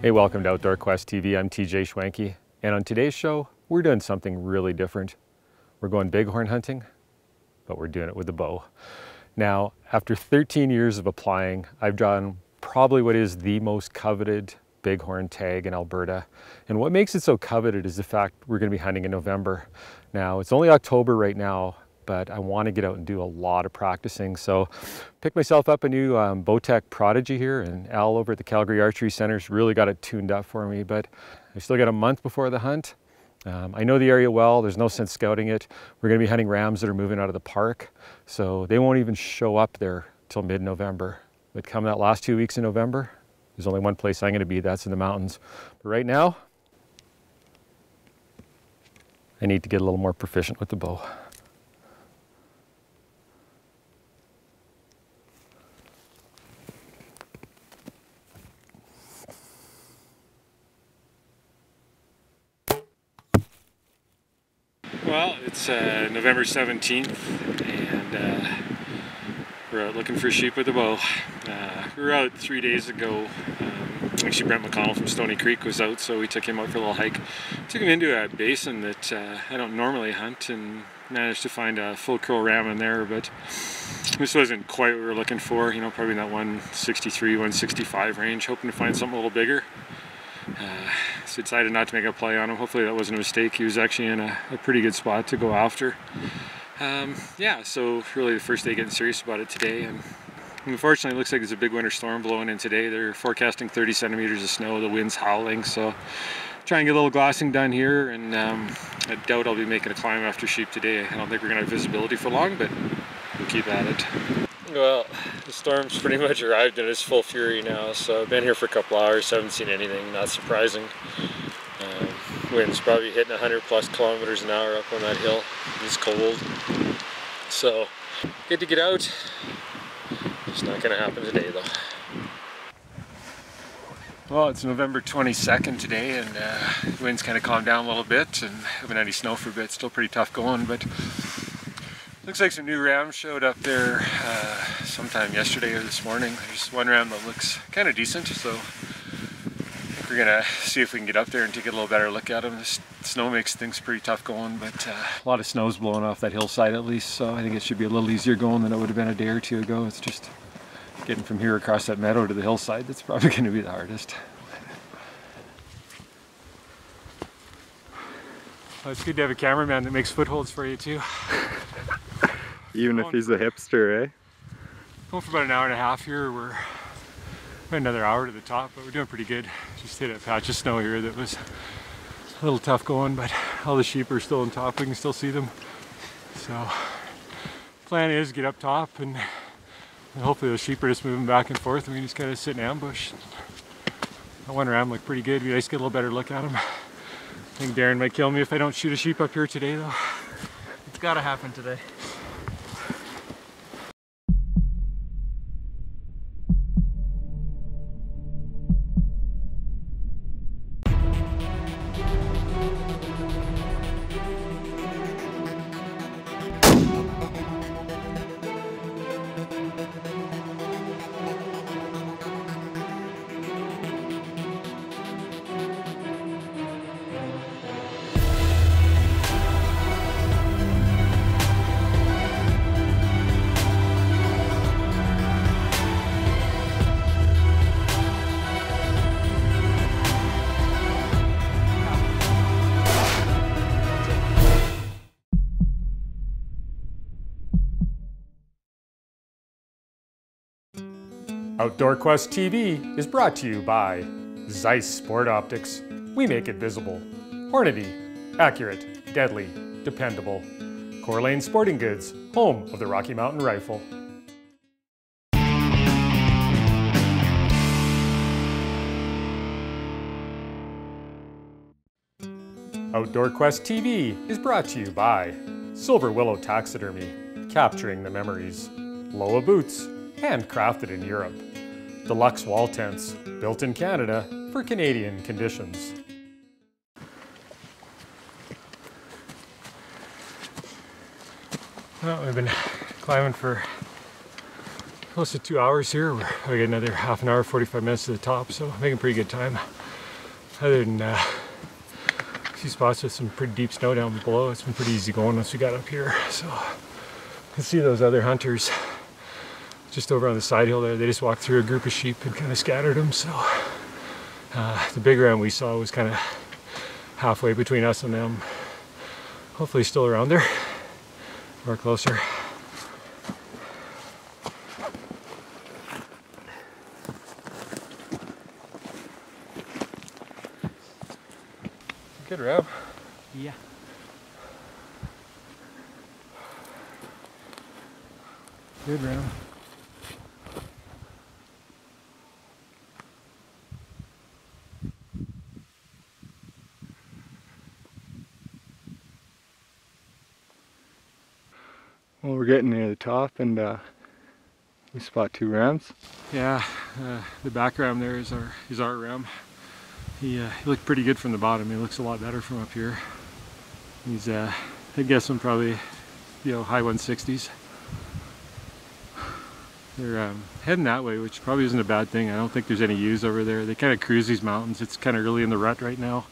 Hey, welcome to Outdoor Quest TV. I'm TJ Schwanke, and on today's show, we're doing something really different. We're going bighorn hunting, but we're doing it with a bow. Now, after 13 years of applying, I've drawn probably what is the most coveted bighorn tag in Alberta. And what makes it so coveted is the fact we're going to be hunting in November. Now, it's only October right now, but I want to get out and do a lot of practicing. So picked myself up a new Bowtech Prodigy here, and Al over at the Calgary Archery Center's really got it tuned up for me, but I still got a month before the hunt. I know the area well, there's no sense scouting it. We're gonna be hunting rams that are moving out of the park, so they won't even show up there till mid-November. But come that last 2 weeks in November, there's only one place I'm gonna be, that's in the mountains. But right now, I need to get a little more proficient with the bow. Well, it's November 17th, and we're out looking for sheep with a bow. We were out 3 days ago. Actually, Brent McConnell from Stony Creek was out, so we took him out for a little hike. Took him into a basin that I don't normally hunt, and managed to find a full curl ram in there, but this wasn't quite what we were looking for. You know, probably in that 163, 165 range, hoping to find something a little bigger. So decided not to make a play on him. Hopefully that wasn't a mistake. He was actually in a pretty good spot to go after. Yeah, so really the first day getting serious about it today. And unfortunately it looks like there's a big winter storm blowing in today. They're forecasting 30 centimeters of snow. The wind's howling, so try and get a little glassing done here. And I doubt I'll be making a climb after sheep today. I don't think we're gonna have visibility for long, but we'll keep at it. Well, the storm's pretty much arrived in its full fury now, so I've been here for a couple hours, haven't seen anything, not surprising. Wind's probably hitting 100 plus kilometers an hour up on that hill. It's cold, so good to get out. It's not going to happen today though. Well, it's November 22nd today, and the wind's kind of calmed down a little bit, and haven't had any snow for a bit. Still pretty tough going, but looks like some new rams showed up there sometime yesterday or this morning. There's one ram that looks kind of decent, so I think we're gonna see if we can get up there and take a little better look at him. The snow makes things pretty tough going, but a lot of snow's blowing off that hillside at least, so I think it should be a little easier going than it would have been a day or two ago. It's just getting from here across that meadow to the hillside that's probably going to be the hardest. Well, it's good to have a cameraman that makes footholds for you too. Even if he's a hipster, eh? Going for about an hour and a half here. We're about another hour to the top, but we're doing pretty good. Just hit a patch of snow here that was a little tough going, but all the sheep are still on top. We can still see them. So plan is get up top, and hopefully those sheep are just moving back and forth, and we can just kind of sit in ambush. That one ram looked pretty good. It'd be nice to get a little better look at him. I think Darren might kill me if I don't shoot a sheep up here today though. It's gotta happen today. Outdoor Quest TV is brought to you by Zeiss Sport Optics. We make it visible. Hornady, accurate, deadly, dependable. Coeur d'Alene Sporting Goods, home of the Rocky Mountain Rifle. Outdoor Quest TV is brought to you by Silver Willow Taxidermy, capturing the memories. Loa Boots, handcrafted in Europe. Deluxe wall tents, built in Canada for Canadian conditions. Well, we've been climbing for close to 2 hours here. We got another half an hour, 45 minutes to the top, so making pretty good time. other than a few spots with some pretty deep snow down below, it's been pretty easy going once we got up here. So you can see those other hunters just over on the side hill there. They just walked through a group of sheep and kind of scattered them. So the big ram we saw was kind of halfway between us and them. Hopefully still around there or closer. Good ram. Yeah. Good ram. Well, we're getting near the top and we spot 2 rams. Yeah, the back ram there is our ram. He looked pretty good from the bottom. He looks a lot better from up here. He's I guess I'm probably, you know, high 160s. They're heading that way, which probably isn't a bad thing. I don't think there's any ewes over there. They kind of cruise these mountains. It's kind of early in the rut right now.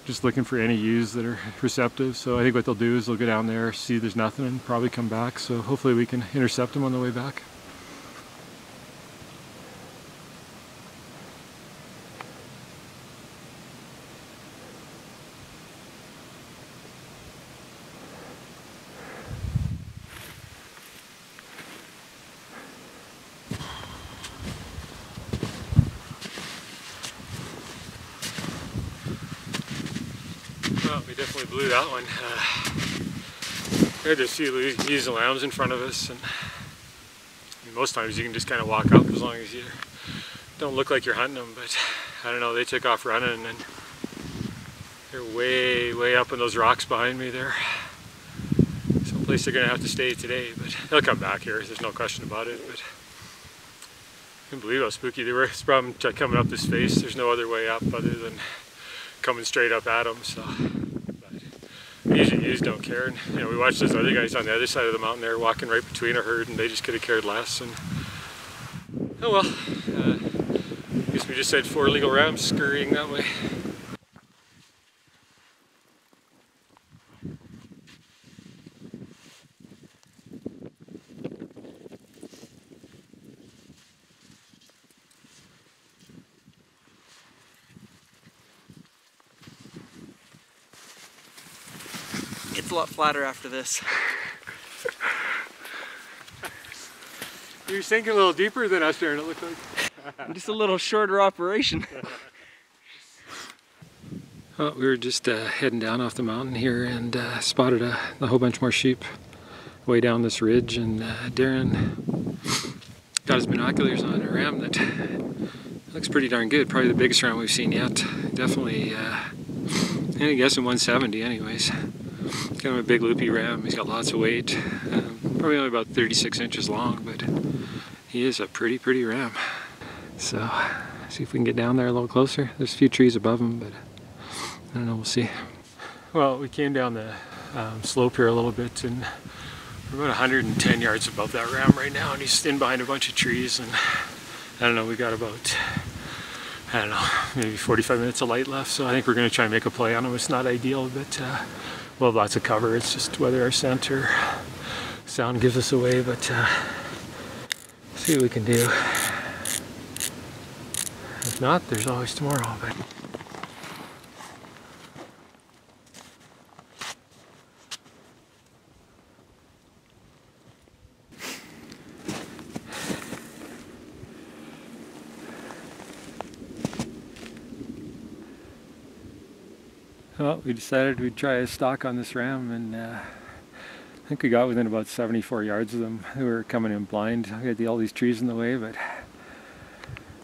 Just looking for any ewes that are receptive. So I think what they'll do is they'll go down there, see there's nothing, and probably come back. So hopefully we can intercept them on the way back. Well, we definitely blew that one. We had a few ewes and lambs in front of us, and most times you can just kind of walk up as long as you don't look like you're hunting them, but I don't know, they took off running and they're way up in those rocks behind me there. Someplace they're going to have to stay today, but they'll come back here, there's no question about it. But I can't believe how spooky they were. It's a problem coming up this face. There's no other way up other than coming straight up at them. So, but usually ewes don't care. And, you know, we watched those other guys on the other side of the mountain there walking right between a herd, and they just could have cared less. And oh well, I guess we just had 4 legal rams scurrying that way. It's a lot flatter after this. You're sinking a little deeper than us there, and it looked like. Just a little shorter operation. Well, we were just heading down off the mountain here and spotted a whole bunch more sheep way down this ridge, and Darren got his binoculars on a ram that looks pretty darn good. Probably the biggest ram we've seen yet. Definitely, I guess in 170 anyways. Kind of a big loopy ram. He's got lots of weight. Probably only about 36 inches long, but he is a pretty ram. So, see if we can get down there a little closer. There's a few trees above him, but I don't know, we'll see. Well, we came down the slope here a little bit, and we're about 110 yards above that ram right now, and he's in behind a bunch of trees, and I don't know, we got about, I don't know, maybe 45 minutes of light left, so I think we're going to try and make a play on him. It's not ideal, but we'll have lots of cover. It's just whether our scent or sound gives us away, but see what we can do. If not, there's always tomorrow. But well, we decided we'd try a stalk on this ram, and I think we got within about 74 yards of them. They were coming in blind. We had all these trees in the way, but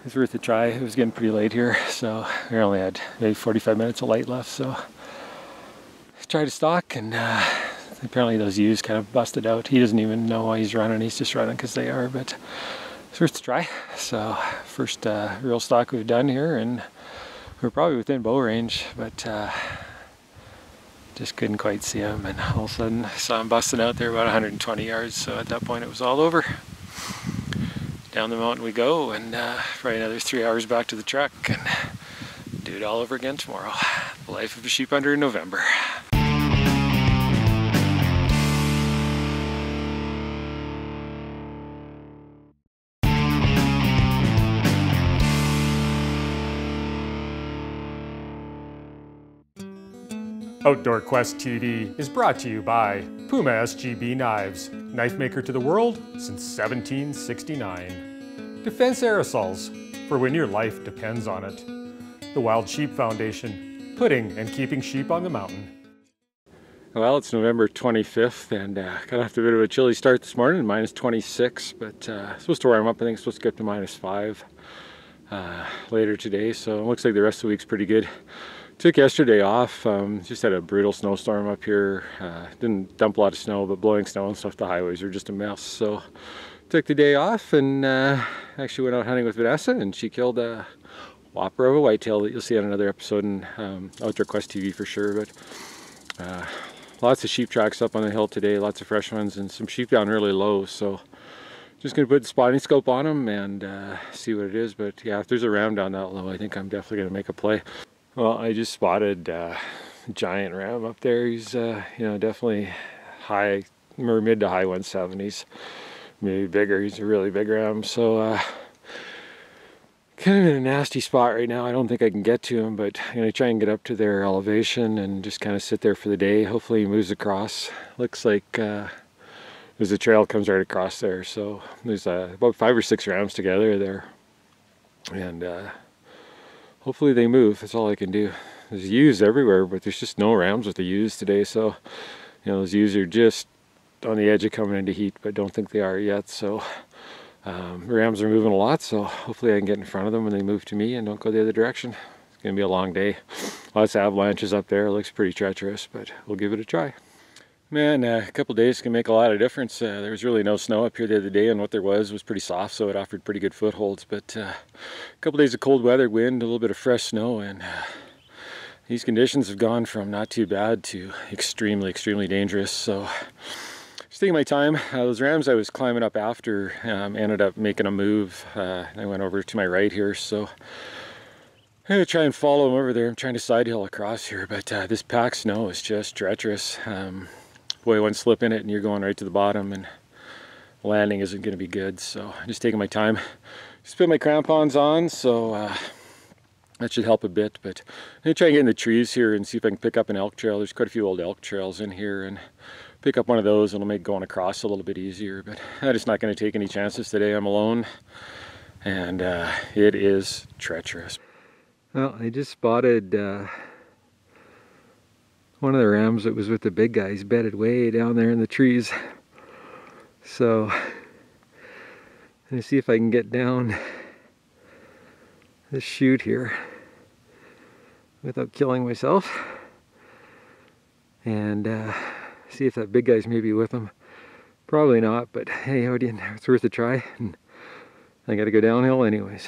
it's worth a try. It was getting pretty late here, so we only had maybe 45 minutes of light left, so I tried to stalk, and apparently those ewes kind of busted out. He doesn't even know why he's running. He's just running because they are, but it's worth a try. So first real stalk we've done here, and we're probably within bow range, but just couldn't quite see him, and all of a sudden I saw him busting out there about 120 yards, so at that point it was all over. Down the mountain we go, and probably another 3 hours back to the truck and do do it all over again tomorrow. The life of a sheep hunter in November. Outdoor Quest TV is brought to you by Puma SGB Knives, knife maker to the world since 1769. Defense Aerosols, for when your life depends on it. The Wild Sheep Foundation, putting and keeping sheep on the mountain. Well, it's November 25th and got off to a bit of a chilly start this morning, minus 26, but supposed to warm up. I think it's supposed to get to minus 5 later today, so it looks like the rest of the week's pretty good. Took yesterday off, just had a brutal snowstorm up here. Didn't dump a lot of snow, but blowing snow and stuff, the highways are just a mess. So took the day off and actually went out hunting with Vanessa, and she killed a whopper of a whitetail that you'll see on another episode in Outdoor Quest TV for sure. But lots of sheep tracks up on the hill today, lots of fresh ones, and some sheep down really low. So just gonna put the spotting scope on them and see what it is. But yeah, if there's a ram down that low, I think I'm definitely gonna make a play. Well, I just spotted a giant ram up there. He's, you know, definitely high, or mid to high 170s, maybe bigger. He's a really big ram. So, kind of in a nasty spot right now. I don't think I can get to him, but I'm going to try and get up to their elevation and just kind of sit there for the day. Hopefully he moves across. Looks like there's a trail comes right across there. So there's about 5 or 6 rams together there. And hopefully they move. That's all I can do. There's ewes everywhere, but there's just no rams with the ewes today. So, you know, those ewes are just on the edge of coming into heat, but don't think they are yet. So, rams are moving a lot. So hopefully I can get in front of them when they move to me and don't go the other direction. It's gonna be a long day. Lots of avalanches up there. It looks pretty treacherous, but we'll give it a try. Man, a couple days can make a lot of difference. There was really no snow up here the other day, and what there was pretty soft, so it offered pretty good footholds. But a couple days of cold weather, wind, a little bit of fresh snow, and these conditions have gone from not too bad to extremely, extremely dangerous. So just taking my time. Those rams I was climbing up after ended up making a move. I went over to my right here, so I'm gonna try and follow them over there. I'm trying to side hill across here, but this packed snow is just treacherous. Boy, one slip in it and you're going right to the bottom, and landing isn't going to be good. So I'm just taking my time. Just put my crampons on, so that should help a bit. But I'm going to try and get in the trees here and see if I can pick up an elk trail. There's quite a few old elk trails in here, and pick up one of those, and it'll make going across a little bit easier. But I'm just not going to take any chances today. I'm alone, and it is treacherous. Well, I just spotted one of the rams that was with the big guys bedded way down there in the trees. So I'm gonna see if I can get down this chute here without killing myself, and see if that big guy's maybe with him. Probably not, but hey, it's worth a try, and I gotta go downhill anyways.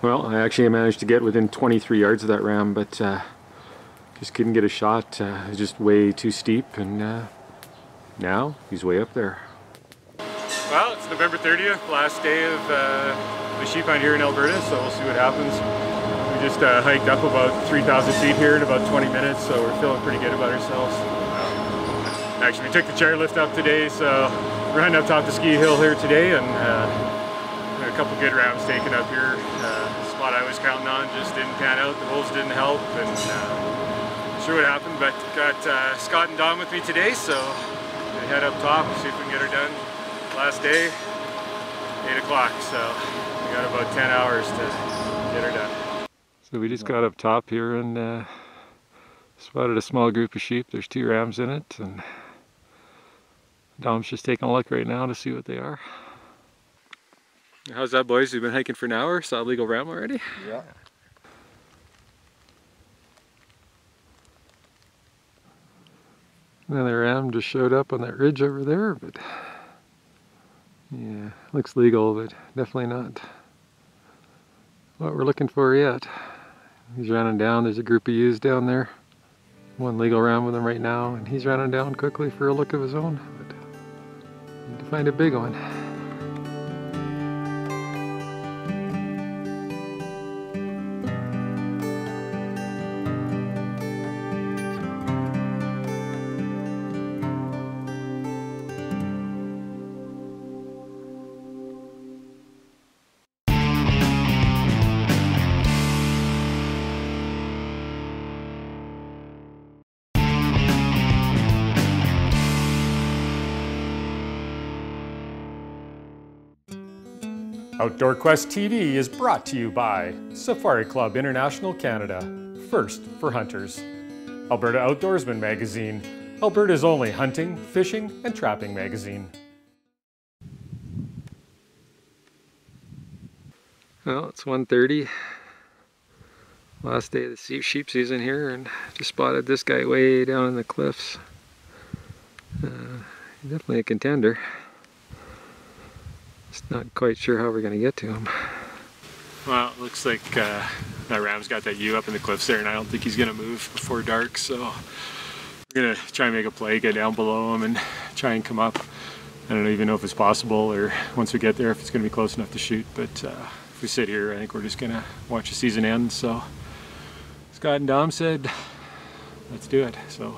Well, I actually managed to get within 23 yards of that ram, but just couldn't get a shot. It was just way too steep, and now he's way up there. Well, it's November 30th, last day of the sheep hunt here in Alberta, so we'll see what happens. We just hiked up about 3,000 feet here in about 20 minutes, so we're feeling pretty good about ourselves. Actually, we took the chairlift up today, so we're running up top the ski hill here today, and we had a couple good rams taken up here. The spot I was counting on just didn't pan out. The wolves didn't help, and sure what happened, but got Scott and Don with me today, so we head up top and see if we can get her done. Last day, 8 o'clock, so we got about 10 hours to get her done. So we just got up top here and spotted a small group of sheep. There's 2 rams in it, and Dom's just taking a look right now to see what they are. How's that, boys? We've been hiking for an hour, saw a legal ram already? Yeah. Another ram just showed up on that ridge over there, but yeah, looks legal, but definitely not what we're looking for yet. He's running down. There's a group of ewes down there. One legal ram with him right now, and he's running down quickly for a look of his own, but need to find a big one. Outdoor Quest TV is brought to you by Safari Club International Canada, first for hunters. Alberta Outdoorsman Magazine, Alberta's only hunting, fishing, and trapping magazine. Well, it's 1:30. Last day of the sheep season here, and just spotted this guy way down in the cliffs. Definitely a contender. Just not quite sure how we're going to get to him. Well, it looks like that ram's got that ewe up in the cliffs there, and I don't think he's going to move before dark, so we're going to try and make a play, get down below him and try and come up. I don't even know if it's possible, or once we get there if it's going to be close enough to shoot, but if we sit here I think we're just going to watch the season end. So Scott and Dom said let's do it, so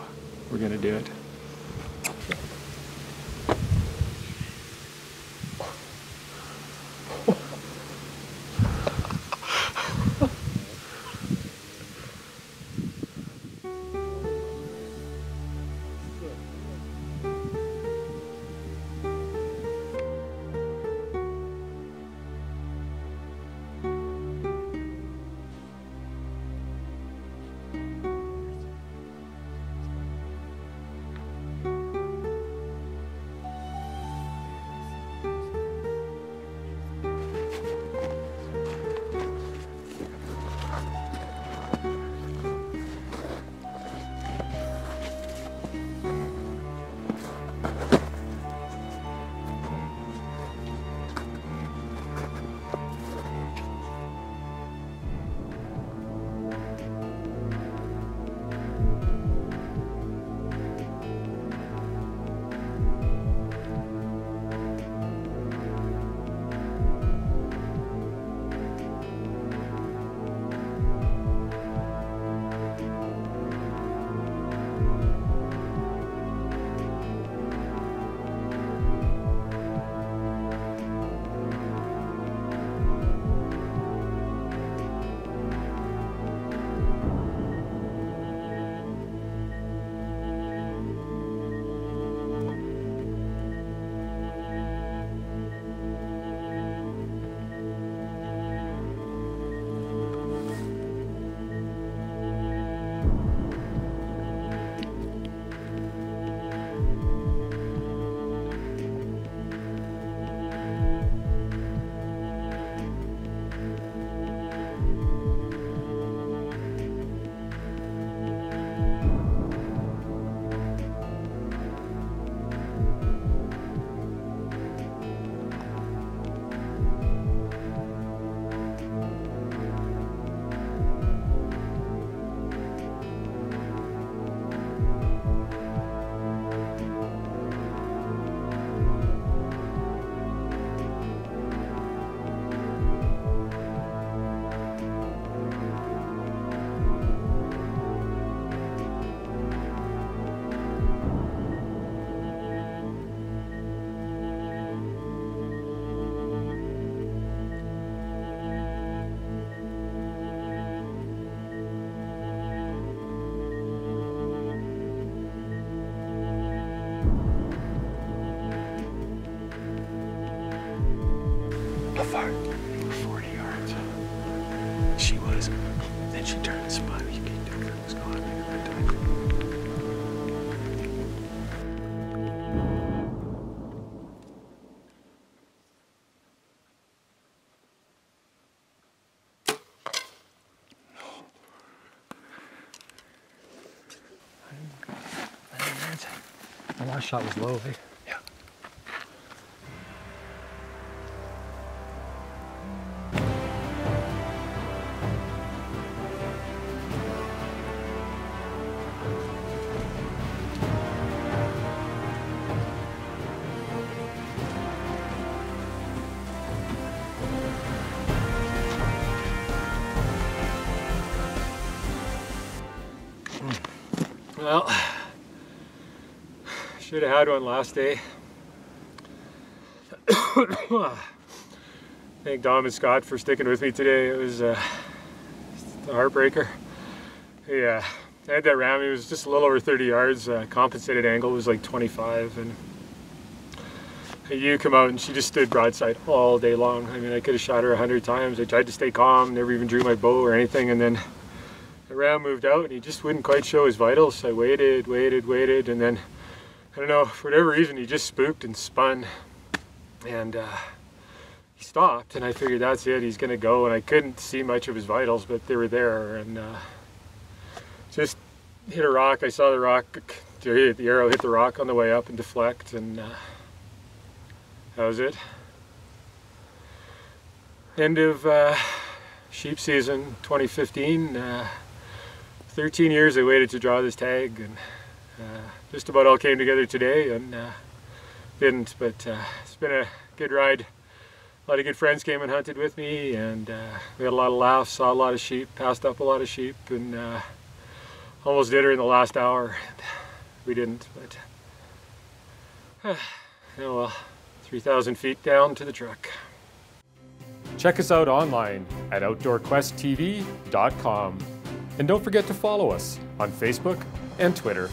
we're going to do it. How far? 40 yards. She was. Then she turned the spot. You can't do it. It was gone. That time. The last shot was low, eh? Yeah. Well, should have had one last day. Thank Dom and Scott for sticking with me today. It was a heartbreaker. Yeah, I had that ram. It was just a little over 30 yards. Compensated angle was like 25, and a ewe come out and she just stood broadside all day long. I mean, I could have shot her 100 times. I tried to stay calm, never even drew my bow or anything, and then the ram moved out and he just wouldn't quite show his vitals. So I waited, and then, I don't know, for whatever reason, he just spooked and spun, and he stopped, and I figured that's it, he's gonna go, and I couldn't see much of his vitals, but they were there, and just hit a rock. I saw the rock, the arrow hit the rock on the way up and deflect, and that was it. End of sheep season 2015. 13 years I waited to draw this tag, and just about all came together today, and didn't, but it's been a good ride. A lot of good friends came and hunted with me, and we had a lot of laughs, saw a lot of sheep, passed up a lot of sheep, and almost did her in the last hour. We didn't, but oh well. 3,000 feet down to the truck. Check us out online at OutdoorQuestTV.com. And don't forget to follow us on Facebook and Twitter.